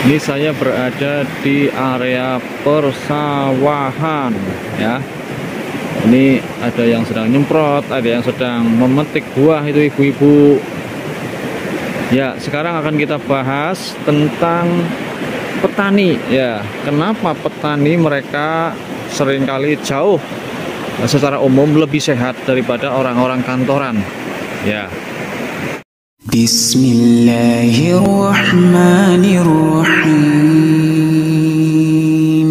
Ini saya berada di area persawahan ya. Ini ada yang sedang nyemprot, ada yang sedang memetik buah itu ibu-ibu. Ya, sekarang akan kita bahas tentang petani ya. Kenapa petani mereka seringkali jauh secara umum lebih sehat daripada orang-orang kantoran ya. Bismillahirrahmanirrahim.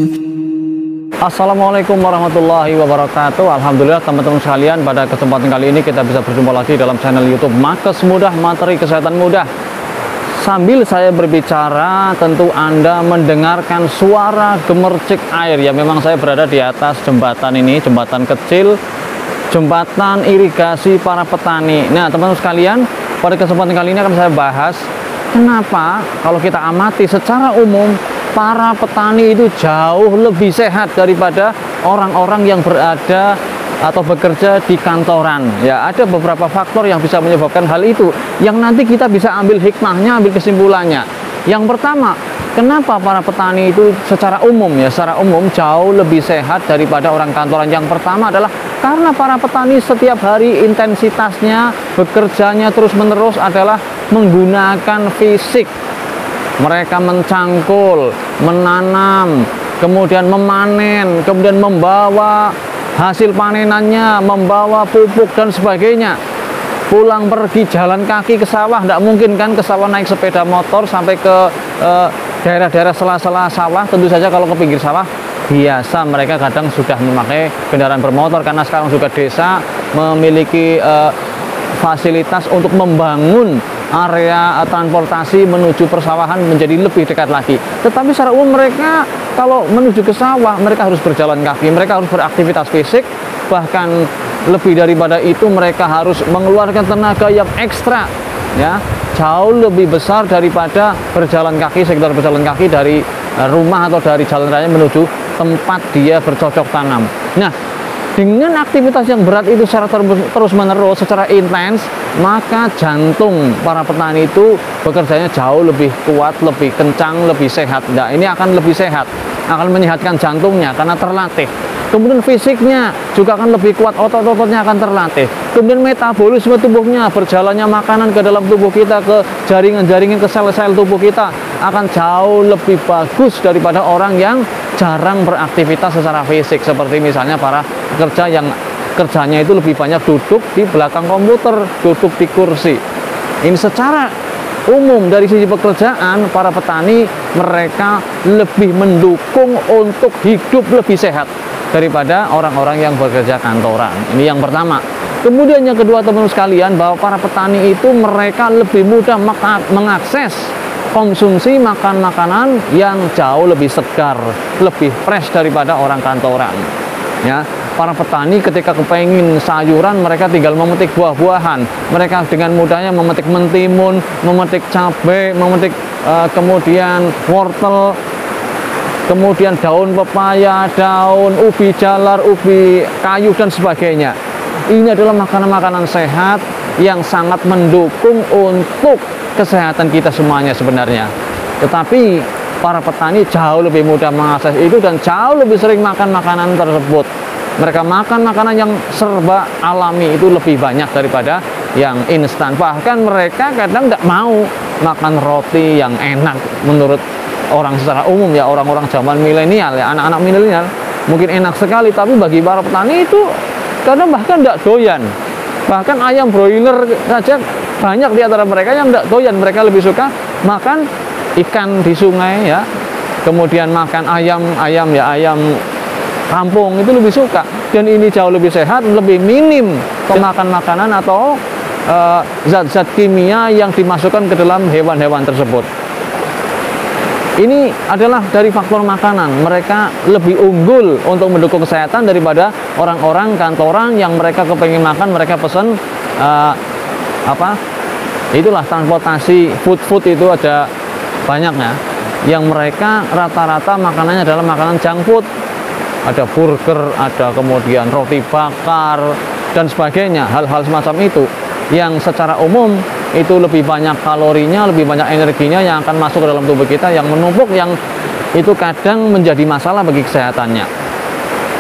Assalamualaikum warahmatullahi wabarakatuh. Alhamdulillah teman-teman sekalian, pada kesempatan kali ini kita bisa berjumpa lagi dalam channel YouTube Makes Mudah, Materi Kesehatan Mudah. Sambil saya berbicara, tentu Anda mendengarkan suara gemercik air ya. Memang saya berada di atas jembatan ini, jembatan kecil, jembatan irigasi para petani. Nah, teman-teman sekalian, pada kesempatan kali ini akan saya bahas kenapa kalau kita amati secara umum para petani itu jauh lebih sehat daripada orang-orang yang berada atau bekerja di kantoran. Ya, ada beberapa faktor yang bisa menyebabkan hal itu, yang nanti kita bisa ambil hikmahnya, ambil kesimpulannya. Yang pertama, kenapa para petani itu secara umum jauh lebih sehat daripada orang kantoran? Yang pertama adalah karena para petani setiap hari intensitasnya bekerjanya terus-menerus adalah menggunakan fisik. Mereka mencangkul, menanam, kemudian memanen, kemudian membawa hasil panenannya, membawa pupuk dan sebagainya. Pulang pergi jalan kaki ke sawah, tidak mungkin kan ke sawah naik sepeda motor sampai ke daerah-daerah sela-sela sawah. Tentu saja kalau ke pinggir sawah biasa mereka kadang sudah memakai kendaraan bermotor, karena sekarang juga desa memiliki fasilitas untuk membangun area transportasi menuju persawahan menjadi lebih dekat lagi. Tetapi secara umum mereka kalau menuju ke sawah mereka harus berjalan kaki, mereka harus beraktivitas fisik, bahkan lebih daripada itu mereka harus mengeluarkan tenaga yang ekstra ya, jauh lebih besar daripada berjalan kaki, sekitar berjalan kaki dari rumah atau dari jalan raya menuju tempat dia bercocok tanam. Nah, dengan aktivitas yang berat itu secara terus-menerus, secara intens, maka jantung para petani itu bekerjanya jauh lebih kuat, lebih kencang, lebih sehat. Nah, ini akan lebih sehat, akan menyehatkan jantungnya karena terlatih. Kemudian fisiknya juga akan lebih kuat, otot-ototnya akan terlatih. Kemudian metabolisme tubuhnya, berjalannya makanan ke dalam tubuh kita, ke jaringan-jaringan, ke sel-sel tubuh kita akan jauh lebih bagus daripada orang yang jarang beraktivitas secara fisik. Seperti misalnya para pekerja yang kerjanya itu lebih banyak duduk di belakang komputer, duduk di kursi. Ini secara umum dari sisi pekerjaan, para petani mereka lebih mendukung untuk hidup lebih sehat daripada orang-orang yang bekerja kantoran. Ini yang pertama. Kemudian yang kedua, teman-teman sekalian, bahwa para petani itu mereka lebih mudah mengakses konsumsi makanan yang jauh lebih segar, lebih fresh daripada orang kantoran. Ya, para petani ketika kepengin sayuran mereka tinggal memetik buah-buahan. Mereka dengan mudahnya memetik mentimun, memetik cabai, memetik kemudian wortel, kemudian daun pepaya, daun ubi jalar, ubi kayu dan sebagainya. Ini adalah makanan-makanan sehat yang sangat mendukung untuk kesehatan kita semuanya sebenarnya. Tetapi para petani jauh lebih mudah mengakses itu dan jauh lebih sering makan makanan tersebut. Mereka makan makanan yang serba alami itu lebih banyak daripada yang instan. Bahkan mereka kadang tidak mau makan roti yang enak menurut orang secara umum ya, orang-orang zaman milenial ya, anak-anak milenial mungkin enak sekali, tapi bagi para petani itu kadang bahkan tidak doyan. Bahkan ayam broiler saja banyak di antara mereka yang tidak doyan. Mereka lebih suka makan ikan di sungai ya, kemudian makan ayam kampung, itu lebih suka. Dan ini jauh lebih sehat, lebih minim pemakan makanan atau zat-zat kimia yang dimasukkan ke dalam hewan-hewan tersebut. Ini adalah dari faktor makanan. Mereka lebih unggul untuk mendukung kesehatan daripada orang-orang kantoran yang mereka kepengen makan, mereka pesen itulah transportasi food itu ada banyaknya, yang mereka rata-rata makanannya adalah makanan junk food. Ada burger, ada kemudian roti bakar dan sebagainya, hal-hal semacam itu yang secara umum itu lebih banyak kalorinya, lebih banyak energinya yang akan masuk ke dalam tubuh kita, yang menumpuk, yang itu kadang menjadi masalah bagi kesehatannya.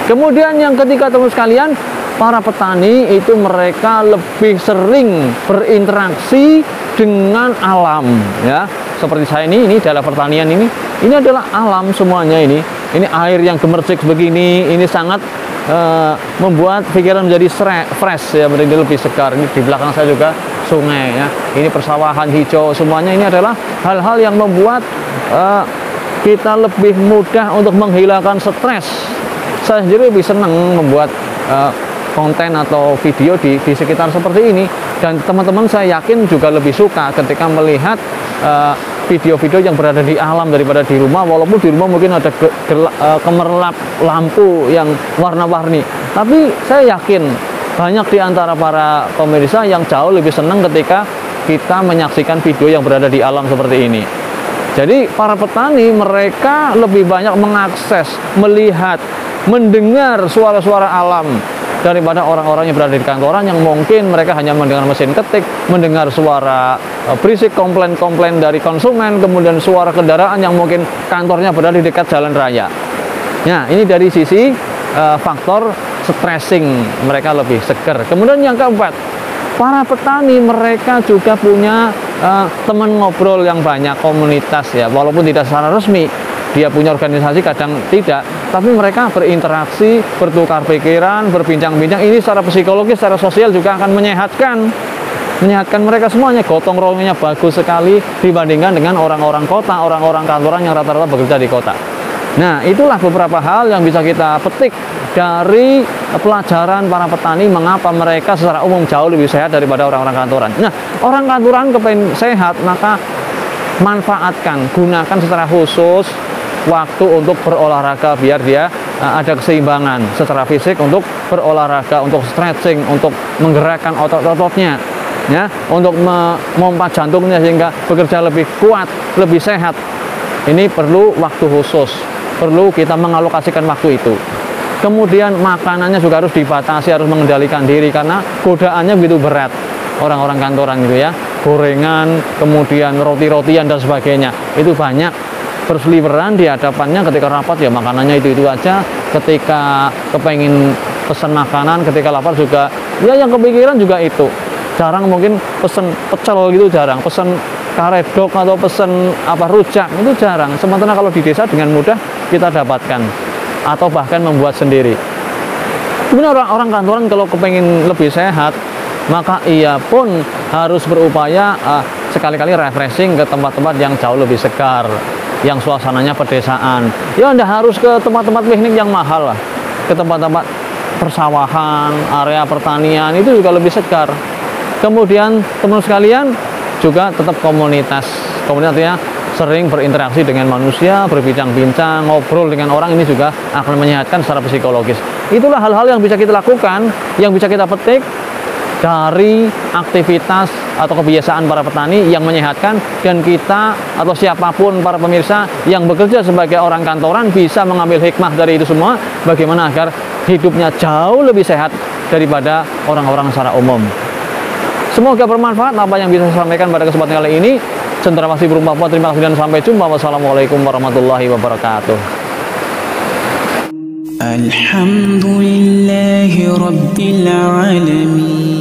Kemudian yang ketiga, teman sekalian, para petani itu mereka lebih sering berinteraksi dengan alam, ya. Seperti saya ini dalam pertanian ini adalah alam semuanya ini. Ini air yang gemercik begini, ini sangat membuat pikiran menjadi fresh ya, menjadi lebih segar. Ini di belakang saya juga sungai ya. Ini persawahan hijau, semuanya ini adalah hal-hal yang membuat kita lebih mudah untuk menghilangkan stres. Saya sendiri lebih senang membuat konten atau video di sekitar seperti ini, dan teman-teman saya yakin juga lebih suka ketika melihat video-video yang berada di alam daripada di rumah. Walaupun di rumah mungkin ada gemerlap lampu yang warna-warni, tapi saya yakin banyak di antara para pemirsa yang jauh lebih senang ketika kita menyaksikan video yang berada di alam seperti ini. Jadi para petani mereka lebih banyak mengakses, melihat, mendengar suara-suara alam daripada orang-orang yang berada di kantoran, yang mungkin mereka hanya mendengar mesin ketik, mendengar suara berisik, komplain-komplain dari konsumen, kemudian suara kendaraan yang mungkin kantornya berada di dekat jalan raya. Nah, ini dari sisi faktor stressing, mereka lebih seger. Kemudian yang keempat, para petani mereka juga punya teman ngobrol yang banyak, komunitas ya, walaupun tidak secara resmi. Dia punya organisasi, kadang tidak, tapi mereka berinteraksi, bertukar pikiran, berbincang-bincang. Ini secara psikologis, secara sosial juga akan menyehatkan mereka semuanya. Gotong royongnya bagus sekali dibandingkan dengan orang-orang kota, orang-orang kantoran yang rata-rata bekerja di kota. Nah, itulah beberapa hal yang bisa kita petik dari pelajaran para petani, mengapa mereka secara umum jauh lebih sehat daripada orang-orang kantoran. Nah, orang kantoran kepengen sehat, maka manfaatkan, gunakan secara khusus waktu untuk berolahraga biar dia ada keseimbangan secara fisik, untuk berolahraga, untuk stretching, untuk menggerakkan otot-ototnya ya, untuk memompa jantungnya sehingga bekerja lebih kuat, lebih sehat. Ini perlu waktu khusus, perlu kita mengalokasikan waktu itu. Kemudian makanannya juga harus dibatasi, harus mengendalikan diri karena godaannya begitu berat orang-orang kantoran gitu ya. Gorengan, kemudian roti-rotian dan sebagainya, itu banyak berseliweran di hadapannya. Ketika rapat ya makanannya itu aja, ketika kepengen pesan makanan, ketika lapar juga ya yang kepikiran juga itu. Jarang mungkin pesen pecel gitu, jarang pesen karedok atau pesen rujak, itu jarang. Sementara kalau di desa dengan mudah kita dapatkan atau bahkan membuat sendiri. Kemudian orang kantoran kalau kepengen lebih sehat, maka ia pun harus berupaya sekali-kali refreshing ke tempat-tempat yang jauh lebih segar, yang suasananya pedesaan. Ya, Anda harus ke tempat-tempat piknik yang mahal lah, ke tempat-tempat persawahan, area pertanian, itu juga lebih segar. Kemudian teman sekalian juga tetap komunitas artinya sering berinteraksi dengan manusia, berbincang-bincang, ngobrol dengan orang, ini juga akan menyehatkan secara psikologis. Itulah hal-hal yang bisa kita lakukan, yang bisa kita petik dari aktivitas atau kebiasaan para petani yang menyehatkan, dan kita atau siapapun para pemirsa yang bekerja sebagai orang kantoran bisa mengambil hikmah dari itu semua, bagaimana agar hidupnya jauh lebih sehat daripada orang-orang secara umum. Semoga bermanfaat apa yang bisa saya sampaikan pada kesempatan kali ini. Cendrawasih burung Papua, terima kasih dan sampai jumpa. Wassalamualaikum warahmatullahi wabarakatuh. Alhamdulillahi Rabbil Alamin.